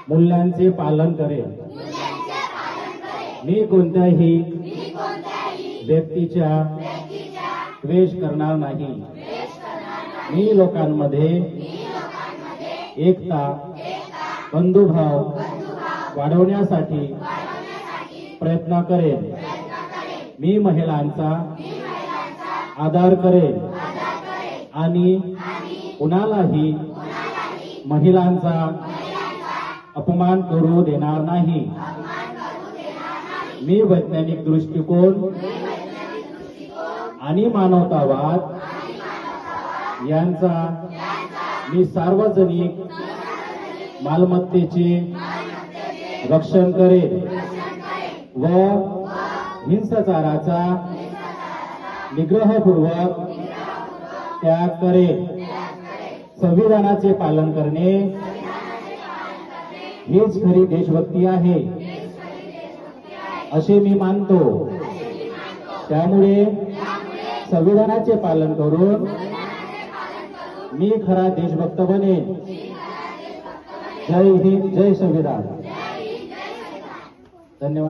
मूल्यांचे पालन करेन। मी कोणत्याही व्यक्तीचा द्वेष करणार नाही। मी लोकांमध्ये एकता बंधुभाव वाढवण्यासाठी प्रयत्न करेन। मी महिलांचा आदर करेन आणि कुणालाही महिलांचा अपमान करू देणार नाही। मी वैज्ञानिक दृष्टिकोन आणि मानवतावाद यांचा मी सार्वजनिक मालमत्तेचे रक्षण करेन व हिंसाचाराचा निग्रहपूर्वक त्याग करेन। संविधानाचे पालन करणे हीच खरी देशभक्ती आहे असे मी मानतो। त्यामुळे संविधानाचे पालन करून मी खरा देशभक्त बनेन। जय हिंद, जय संविधान। धन्यवाद।